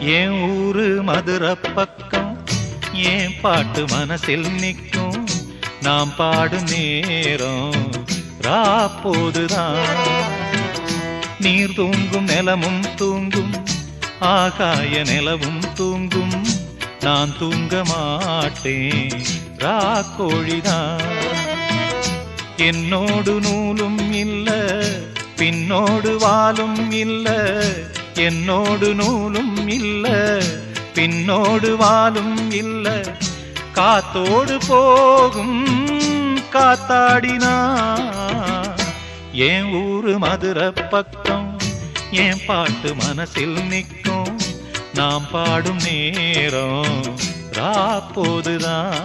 என் ஊரு மதுரை பக்கம் ஏன் பாட்டு மனசில் நிற்கும். நாம் பாடும் நேரம் ராப்போதுதான். நீர் தூங்கும் நிலமும் தூங்கும், ஆகாய நிலவும் தூங்கும். நான் தூங்க மாட்டேன் ராக்கோழிதான். என்னோடு நூலும் இல்ல, பின்னோடு வாலும் இல்ல. என்னோடு நூலும் இல்ல, பின்னோடு வாலும் இல்ல. காத்தோடு போகும் காத்தாடினா. என் ஊரு மதுரை பக்கம் என் பாட்டு மனசில் நிற்கும். நாம் பாடும் நேரம் ராப்போதுதான்.